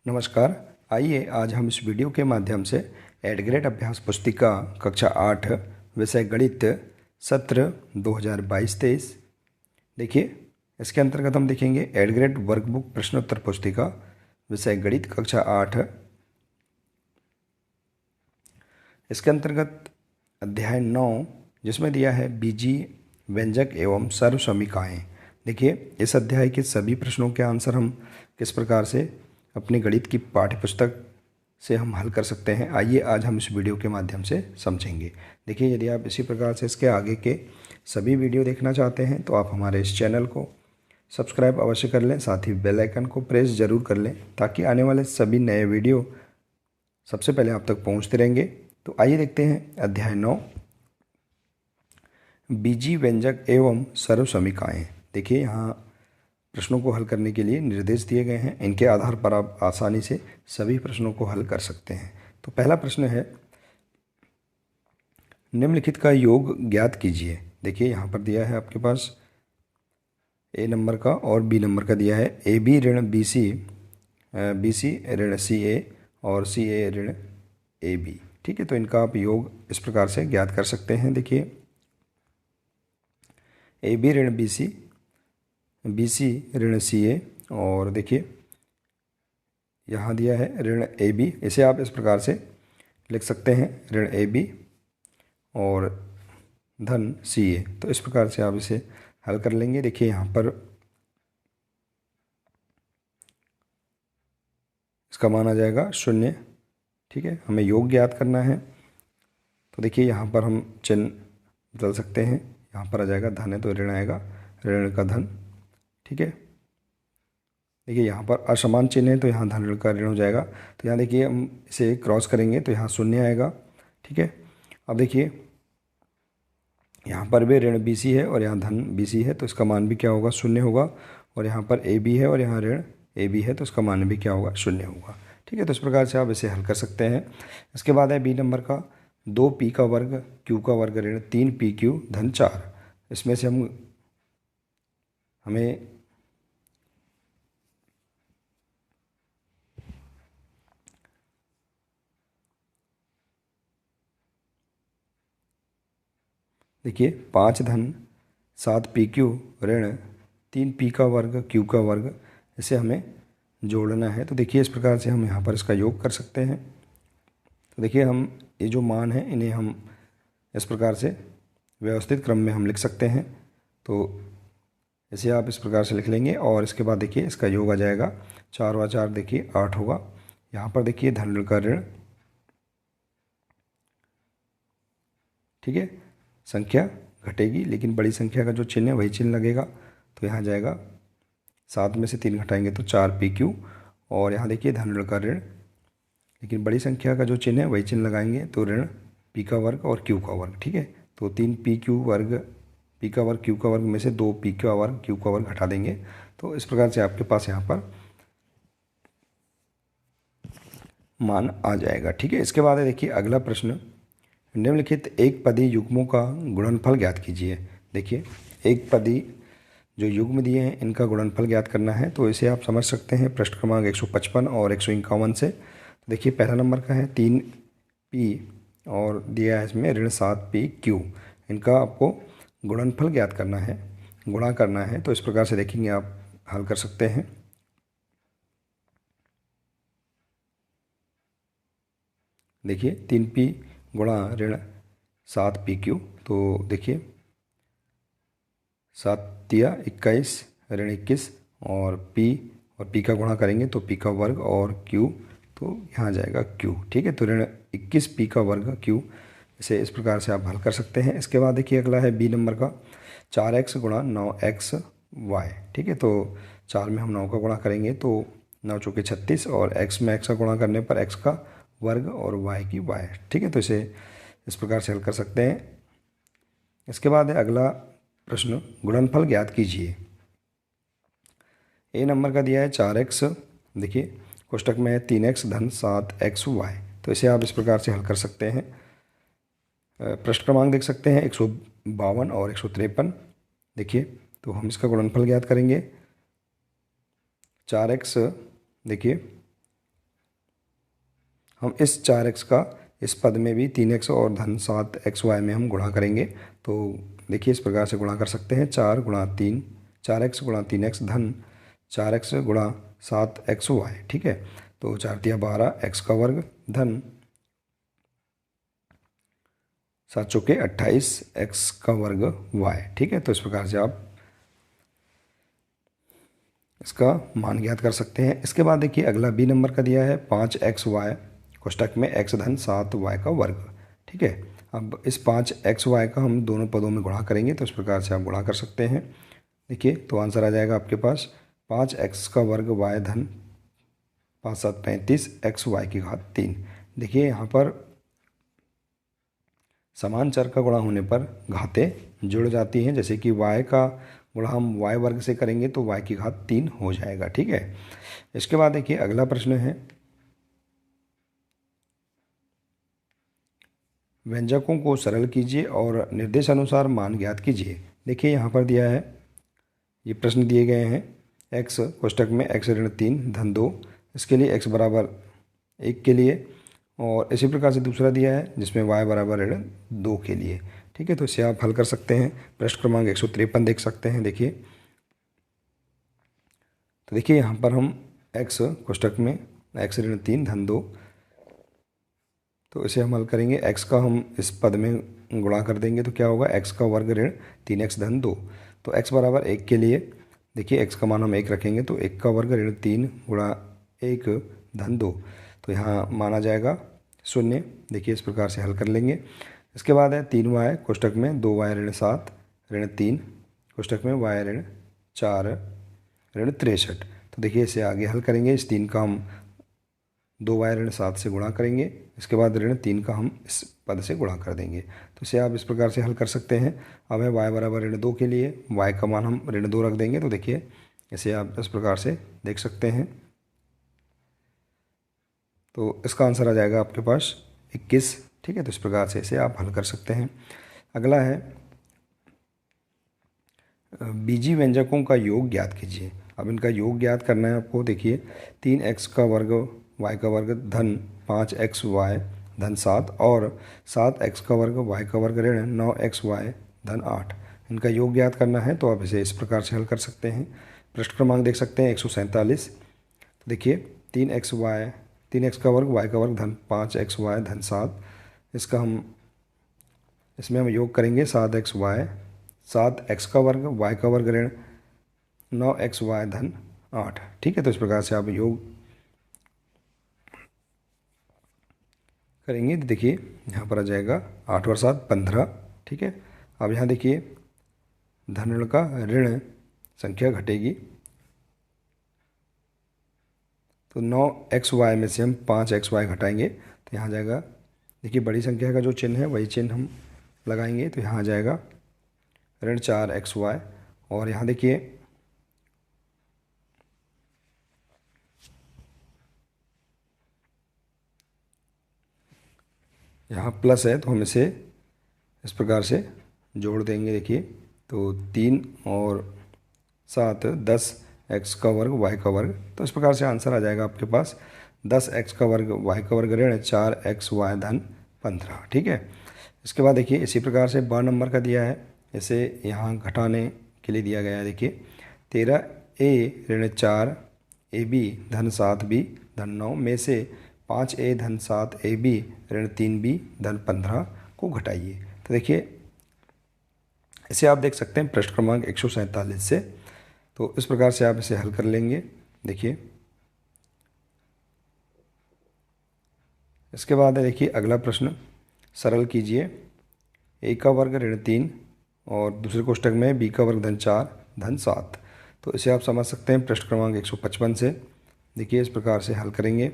नमस्कार। आइए आज हम इस वीडियो के माध्यम से एड ग्रेड अभ्यास पुस्तिका कक्षा 8 विषय गणित सत्र 2022-23 देखिए, इसके अंतर्गत हम देखेंगे एड ग्रेड वर्कबुक प्रश्नोत्तर पुस्तिका विषय गणित कक्षा 8। इसके अंतर्गत अध्याय 9 जिसमें दिया है बीजी व्यंजक एवं सर्वसमीकाएँ। देखिए, इस अध्याय के सभी प्रश्नों के आंसर हम किस प्रकार से अपनी गणित की पाठ्यपुस्तक से हम हल कर सकते हैं, आइए आज हम इस वीडियो के माध्यम से समझेंगे। देखिए, यदि आप इसी प्रकार से इसके आगे के सभी वीडियो देखना चाहते हैं तो आप हमारे इस चैनल को सब्सक्राइब अवश्य कर लें, साथ ही बेल आइकन को प्रेस ज़रूर कर लें ताकि आने वाले सभी नए वीडियो सबसे पहले आप तक पहुंचते रहेंगे। तो आइए देखते हैं अध्याय 9 बीजी व्यंजक एवं सर्वसमीकाएँ। देखिए, यहाँ प्रश्नों को हल करने के लिए निर्देश दिए गए हैं, इनके आधार पर आप आसानी से सभी प्रश्नों को हल कर सकते हैं। तो पहला प्रश्न है, निम्नलिखित का योग ज्ञात कीजिए। देखिए, यहाँ पर दिया है आपके पास ए नंबर का और बी नंबर का दिया है। ए बी ऋण बी सी, बी सी ऋण सी ए और सी ए ऋण ए बी। ठीक है, तो इनका आप योग इस प्रकार से ज्ञात कर सकते हैं। देखिए, ए बी ऋण बी सी, बी सी ऋण सी ए और देखिए यहाँ दिया है ऋण ए बी। इसे आप इस प्रकार से लिख सकते हैं, ऋण ए बी और धन सी ए। तो इस प्रकार से आप इसे हल कर लेंगे। देखिए, यहाँ पर इसका मान आ जाएगा 0। ठीक है, हमें योग ज्ञात करना है। तो देखिए, यहाँ पर हम चिन्ह बदल सकते हैं। यहाँ पर आ जाएगा धन है तो ऋण आएगा, ऋण का धन। ठीक है, देखिए यहाँ पर असमान चिन्ह है तो यहाँ धन ऋण का ऋण हो जाएगा। तो यहाँ देखिए हम इसे क्रॉस करेंगे तो यहाँ 0 आएगा। ठीक है, अब देखिए यहाँ पर भी ऋण बी सी है और यहाँ धन बी सी है तो इसका मान भी क्या होगा, 0 होगा। और यहाँ पर ए बी है और यहाँ ऋण ए बी है तो इसका मान भी क्या होगा, 0 होगा। ठीक है, तो इस प्रकार से आप इसे हल कर सकते हैं। इसके बाद है बी नंबर का 2p का वर्ग q का वर्ग ऋण 3pq धन 4। इसमें से हमें देखिए 5 धन 7pq ऋण 3p का वर्ग q का वर्ग, इसे हमें जोड़ना है। तो देखिए, इस प्रकार से हम यहाँ पर इसका योग कर सकते हैं। तो देखिए, हम ये जो मान है इन्हें हम इस प्रकार से व्यवस्थित क्रम में हम लिख सकते हैं। तो इसे आप इस प्रकार से लिख लेंगे और इसके बाद देखिए इसका योग आ जाएगा 4 व 4 देखिए 8 होगा। यहाँ पर देखिए धन ऋण का ऋण, ठीक है, संख्या घटेगी लेकिन बड़ी संख्या का जो चिन्ह है वही चिन्ह लगेगा। तो यहाँ जाएगा 7 में से 3 घटाएंगे तो 4pq और यहाँ देखिए धन ऋण का ऋण, लेकिन बड़ी संख्या का जो चिन्ह है वही चिन्ह लगाएंगे तो ऋण p का वर्ग और q का वर्ग। ठीक है, तो 3pq वर्ग p का वर्ग q का वर्ग में से 2p का वर्ग q का वर्ग घटा देंगे। तो इस प्रकार से आपके पास यहाँ पर मान आ जाएगा। ठीक है, इसके बाद है देखिए अगला प्रश्न, निम्नलिखित एक पदी युग्मों का गुणनफल ज्ञात कीजिए। देखिए, एक पदी जो युग्म दिए हैं इनका गुणनफल ज्ञात करना है। तो इसे आप समझ सकते हैं पृष्ठ क्रमांक 155 और 151 से। तो देखिए, पहला नंबर का है 3p और दिया है इसमें ऋण 7pq। इनका आपको गुणनफल ज्ञात करना है, गुणा करना है। तो इस प्रकार से देखेंगे आप हल कर सकते हैं। देखिए 3p गुणा ऋण 7pq, तो देखिए 7 तिया 21 ऋण 21 और p का गुणा करेंगे तो p का वर्ग और q, तो यहाँ जाएगा q। ठीक है, तो ऋण 21p का वर्ग q, इसे इस प्रकार से आप हल कर सकते हैं। इसके बाद देखिए अगला है बी नंबर का 4x गुणा 9xy। ठीक है, तो 4 में हम 9 का गुणा करेंगे तो 9 चौके 36 और x में x का गुणा करने पर x का वर्ग और y की y। ठीक है, तो इसे इस प्रकार से हल कर सकते हैं। इसके बाद है अगला प्रश्न, गुणनफल ज्ञात कीजिए। ए नंबर का दिया है 4x, देखिए कोष्टक में है 3x धन 7xy। तो इसे आप इस प्रकार से हल कर सकते हैं। पृष्ठ क्रमांक देख सकते हैं 152 और 153। देखिए, तो हम इसका गुणनफल ज्ञात करेंगे। 4x देखिए हम इस 4x का इस पद में भी 3x और धन 7xy में हम गुणा करेंगे। तो देखिए इस प्रकार से गुणा कर सकते हैं, 4x गुणा 3x धन 4x गुणा 7xy। ठीक है, तो 4 तिया 12 x का वर्ग धन 7 चौके 28 x का वर्ग y। ठीक है, तो इस प्रकार से आप इसका मान ज्ञात कर सकते हैं। इसके बाद देखिए अगला बी नंबर का दिया है 5xy कोष्टक में x धन 7y का वर्ग। ठीक है, अब इस 5xy का हम दोनों पदों में गुणा करेंगे, तो इस प्रकार से आप गुणा कर सकते हैं। देखिए तो आंसर आ जाएगा आपके पास 5x का वर्ग y धन 5 7 35 xy की घात 3। देखिए यहाँ पर समान चर का गुणा होने पर घातें जुड़ जाती हैं, जैसे कि y का गुणा हम y वर्ग से करेंगे तो y की घात 3 हो जाएगा। ठीक है, इसके बाद देखिए अगला प्रश्न है व्यंजकों को सरल कीजिए और निर्देशानुसार मान ज्ञात कीजिए। देखिए यहाँ पर दिया है, ये प्रश्न दिए गए हैं x कोष्टक में x ऋण 3 धन 2, इसके लिए x बराबर 1 के लिए, और इसी प्रकार से दूसरा दिया है जिसमें y बराबर ऋण 2 के लिए। ठीक है, तो इसे आप हल कर सकते हैं। प्रश्न क्रमांक 153 देख सकते हैं। देखिए तो देखिए यहाँ पर हम x कोष्टक में x ऋण 3 धन 2, तो इसे हम हल करेंगे। x का हम इस पद में गुणा कर देंगे तो क्या होगा, x का वर्ग ऋण 3x धन 2। तो x बराबर 1 के लिए देखिए x का मान हम 1 रखेंगे तो 1 का वर्ग ऋण 3 गुणा 1 धन 2, तो यहाँ माना जाएगा 0। देखिए इस प्रकार से हल कर लेंगे। इसके बाद है 3y कोष्टक में 2y ऋण 7 ऋण 3 कोष्टक में y ऋण 4 ऋण 63। तो देखिए इसे आगे हल करेंगे। इस 3 का हम 2y ऋण 7 से गुणा करेंगे, इसके बाद ऋण 3 का हम इस पद से गुणा कर देंगे। तो इसे आप इस प्रकार से हल कर सकते हैं। अब है y बराबर ऋण 2 के लिए, y का मान हम ऋण 2 रख देंगे। तो देखिए इसे आप इस प्रकार से देख सकते हैं। तो इसका आंसर आ जाएगा आपके पास 21। ठीक है, तो इस प्रकार से इसे आप हल कर सकते हैं। अगला है बीजी व्यंजकों का योग ज्ञात कीजिए। अब इनका योग ज्ञात करना है आपको। देखिए 3x का वर्ग y का वर्ग धन 5xy धन 7 और 7x का वर्ग y का वर्ग ऋण 9xy धन 8, इनका योग ज्ञात करना है। तो आप इसे इस प्रकार से हल कर सकते हैं। प्रश्न क्रमांक देख सकते हैं 147। तो देखिए 3x का वर्ग y का वर्ग धन 5xy धन 7, इसमें हम योग करेंगे 7x का वर्ग y का वर्ग ऋण 9xy धन 8। ठीक है, तो इस प्रकार से आप योग करेंगे। तो देखिए यहाँ पर आ जाएगा 8 और 7 15। ठीक है, अब यहाँ देखिए धन ऋण का ऋण संख्या घटेगी, तो 9xy में से हम 5xy घटाएंगे तो यहाँ जाएगा। देखिए बड़ी संख्या का जो चिन्ह है वही चिन्ह हम लगाएंगे, तो यहाँ आ जाएगा ऋण 4xy। और यहाँ देखिए यहाँ प्लस है तो हम इसे इस प्रकार से जोड़ देंगे। देखिए तो 3 और 7 10x का वर्ग y का वर्ग, तो इस प्रकार से आंसर आ जाएगा आपके पास 10x का वर्ग y का वर्ग ऋण 4xy धन 15। ठीक है, इसके बाद देखिए इसी प्रकार से 12 नंबर का दिया है, इसे यहाँ घटाने के लिए दिया गया है। देखिए 13a ऋण 4ab धन 7b धन 9 में से 5a धन 7ab ऋण 3b धन 15 को घटाइए। तो देखिए इसे आप देख सकते हैं प्रश्न क्रमांक 147 से। तो इस प्रकार से आप इसे हल कर लेंगे। देखिए इसके बाद है देखिए अगला प्रश्न, सरल कीजिए a का वर्ग ऋण 3 और दूसरे कोष्टक में b का वर्ग धन 4 धन 7। तो इसे आप समझ सकते हैं प्रश्न क्रमांक 155 से। देखिए इस प्रकार से हल करेंगे।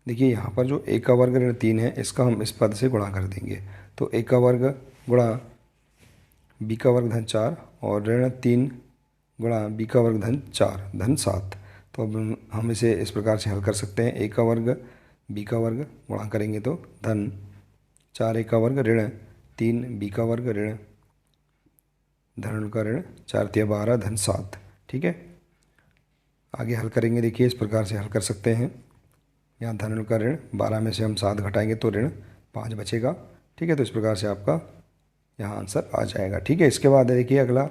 देखिए यहाँ पर जो a का वर्ग ऋण 3 है इसका हम इस पद से गुणा कर देंगे, तो a का वर्ग गुणा b का वर्ग धन 4 और ऋण 3 गुणा b का वर्ग धन 4 धन 7। तो अब हम इसे इस प्रकार से हल कर सकते हैं। a का वर्ग b का वर्ग गुणा करेंगे तो धन 4a का वर्ग ऋण 3b का वर्ग ऋण धन का ऋण 4×3 = 12 धन 7। ठीक है, आगे हल करेंगे। देखिए इस प्रकार से हल कर सकते हैं। यहाँ धन का ऋण 12 में से हम 7 घटाएंगे तो ऋण 5 बचेगा। ठीक है, तो इस प्रकार से आपका यहाँ आंसर आ जाएगा। ठीक है, इसके बाद देखिए अगला,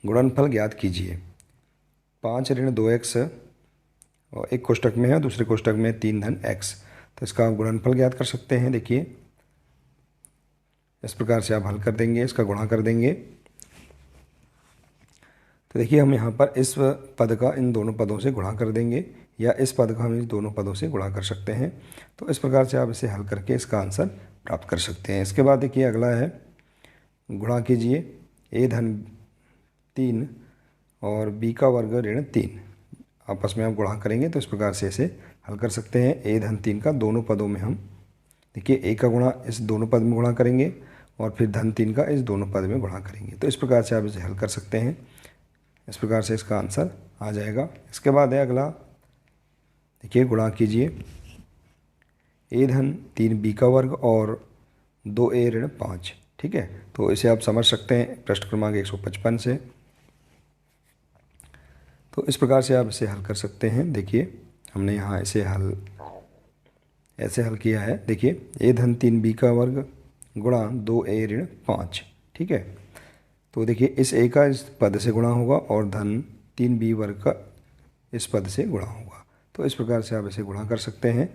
गुणनफल ज्ञात कीजिए। 5 ऋण 2x और एक कोष्टक में है, दूसरे कोष्टक में 3 धन x। तो इसका आप गुणनफल ज्ञात कर सकते हैं। देखिए इस प्रकार से आप हल कर देंगे, इसका गुणा कर देंगे। तो देखिए हम यहाँ पर इस पद का इन दोनों पदों से गुणा कर देंगे, या इस पद का हम इन दोनों पदों से गुणा कर सकते हैं। तो इस प्रकार से आप इसे हल करके इसका आंसर प्राप्त कर सकते हैं। इसके बाद देखिए अगला है, गुणा कीजिए a धन 3 और b का वर्ग ऋण 3। आपस में आप गुणा करेंगे तो इस प्रकार से इसे हल कर सकते हैं। a धन 3 का दोनों पदों में हम देखिए a का गुणा इस दोनों पद में गुणा करेंगे और फिर धन 3 का इस दोनों पद में गुणा करेंगे। तो इस प्रकार से आप इसे हल कर सकते हैं। इस प्रकार से इसका आंसर आ जाएगा। इसके बाद है अगला, देखिए गुणा कीजिए a धन 3b का वर्ग और 2a ऋण 5। ठीक है, तो इसे आप समझ सकते हैं प्रश्न क्रमांक 155 से। तो इस प्रकार से आप इसे हल कर सकते हैं। देखिए हमने यहाँ इसे ऐसे हल किया है। देखिए a धन 3b का वर्ग गुणा 2a ऋण 5। ठीक है, तो देखिए इस a का इस पद से गुणा होगा और धन 3b वर्ग का इस पद से गुणा होगा। तो इस प्रकार से आप इसे गुणा कर सकते हैं।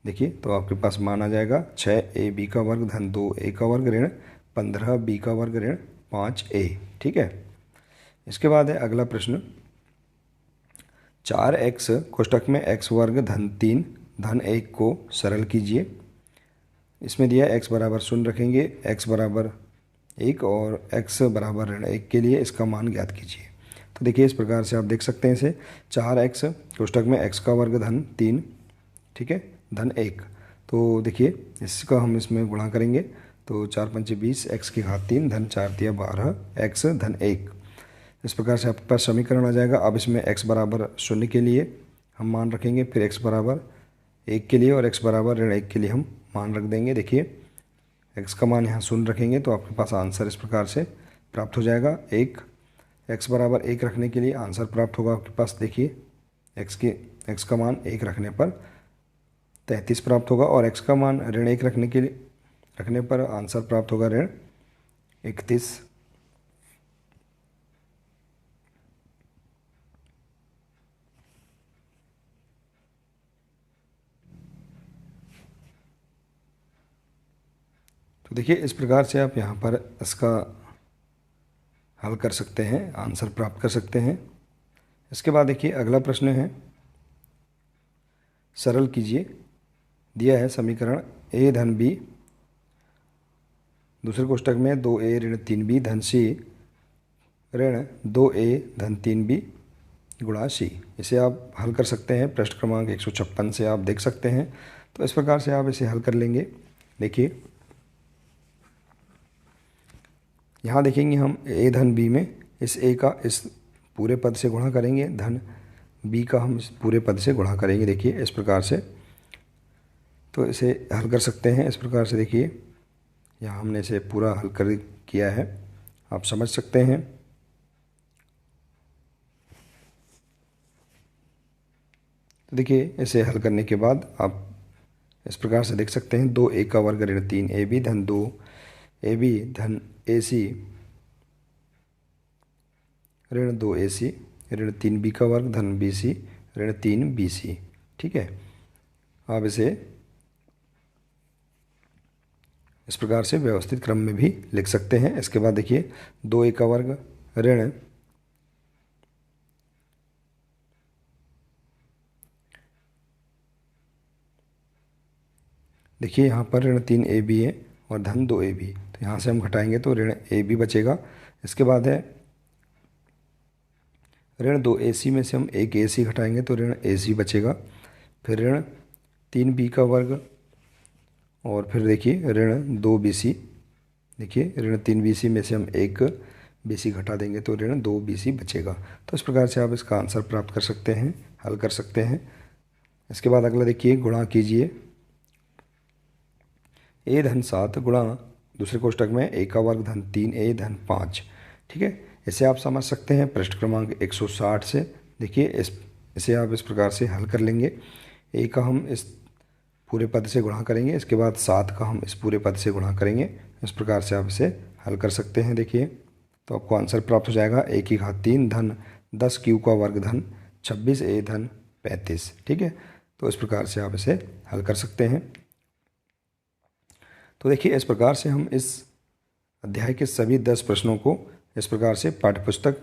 देखिए तो आपके पास मान आ जाएगा 6ab का वर्ग धन 2a का वर्ग ऋण 15b का वर्ग ऋण 5a। ठीक है, इसके बाद है अगला प्रश्न, 4x कोष्टक में x वर्ग धन 3 धन 1 को सरल कीजिए। इसमें दिया x बराबर 0 रखेंगे, x बराबर 1 और x बराबर ऋण 1 के लिए इसका मान ज्ञात कीजिए। तो देखिए इस प्रकार से आप देख सकते हैं इसे, 4x कोष्टक में x का वर्ग धन 3, ठीक है, धन 1। तो देखिए इसका हम इसमें गुणा करेंगे तो 4×5 = 20, x की घात 3 धन 4×3 = 12 x धन 1। इस प्रकार से आपके पास समीकरण आ जाएगा। अब इसमें x बराबर 0 के लिए हम मान रखेंगे, फिर x बराबर 1 के लिए और x बराबर ऋण 1 के लिए हम मान रख देंगे। देखिए x का मान यहाँ 0 रखेंगे तो आपके पास आंसर इस प्रकार से प्राप्त हो जाएगा। x बराबर 1 रखने के लिए आंसर प्राप्त होगा आपके पास। देखिए x का मान 1 रखने पर 33 प्राप्त होगा और x का मान ऋण 1 रखने पर आंसर प्राप्त होगा ऋण 31। तो देखिए इस प्रकार से आप यहाँ पर इसका हल कर सकते हैं, आंसर प्राप्त कर सकते हैं। इसके बाद देखिए अगला प्रश्न है, सरल कीजिए। दिया है समीकरण a धन b, दूसरे कोष्टक में 2a ऋण 3b धन c ऋण 2a धन 3b गुणा c। इसे आप हल कर सकते हैं। पृष्ठ क्रमांक 156 से आप देख सकते हैं। तो इस प्रकार से आप इसे हल कर लेंगे। देखिए यहाँ देखेंगे हम a धन b में इस a का इस पूरे पद से गुणा करेंगे, धन b का हम इस पूरे पद से गुणा करेंगे। देखिए इस प्रकार से, तो इसे हल कर सकते हैं। इस प्रकार से देखिए यहाँ हमने इसे पूरा हल कर किया है, आप समझ सकते हैं। तो देखिए इसे हल करने के बाद आप इस प्रकार से देख सकते हैं, 2a का वर्ग ऋण 3ab धन 2ab धन ac ऋण 2ac ऋण 3b का वर्ग धन bc ऋण 3bc। ठीक है, आप इसे इस प्रकार से व्यवस्थित क्रम में भी लिख सकते हैं। इसके बाद देखिए 2a का वर्ग ऋण देखिए यहाँ पर ऋण 3ab है और धन 2ab, तो यहाँ से हम घटाएंगे तो ऋण ab बचेगा। इसके बाद है ऋण 2ac में से हम एक ac घटाएंगे तो ऋण ac बचेगा। फिर ऋण 3b का वर्ग और फिर देखिए ऋण 2bc। देखिए ऋण 3bc में से हम एक bc घटा देंगे तो ऋण 2bc बचेगा। तो इस प्रकार से आप इसका आंसर प्राप्त कर सकते हैं, हल कर सकते हैं। इसके बाद अगला देखिए, गुणा कीजिए a धन 7 गुणा दूसरे कोष्टक में a का वर्ग धन 3a धन 5, ठीक है। इसे आप समझ सकते हैं पृष्ठ क्रमांक 160 से। देखिए इसे आप इस प्रकार से हल कर लेंगे। a का हम इस पूरे पद से गुणा करेंगे, इसके बाद 7 का हम इस पूरे पद से गुणा करेंगे। इस प्रकार से आप इसे हल कर सकते हैं। देखिए तो आपको आंसर प्राप्त हो जाएगा a की घात 3 धन 10 q का वर्ग धन 26a धन 35, ठीक है। तो इस प्रकार से आप इसे हल कर सकते हैं। तो देखिए इस प्रकार से हम इस अध्याय के सभी 10 प्रश्नों को इस प्रकार से पाठ्यपुस्तक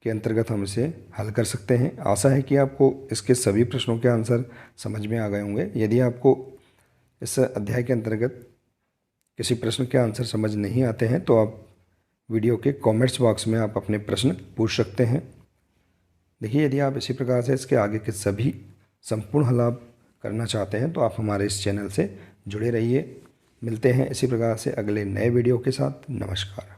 के अंतर्गत हम इसे हल कर सकते हैं। आशा है कि आपको इसके सभी प्रश्नों के आंसर समझ में आ गए होंगे। यदि आपको इस अध्याय के अंतर्गत किसी प्रश्न के आंसर समझ नहीं आते हैं तो आप वीडियो के कमेंट्स बॉक्स में आप अपने प्रश्न पूछ सकते हैं। देखिए यदि आप इसी प्रकार से इसके आगे के सभी संपूर्ण हल आप करना चाहते हैं तो आप हमारे इस चैनल से जुड़े रहिए। मिलते हैं इसी प्रकार से अगले नए वीडियो के साथ। नमस्कार।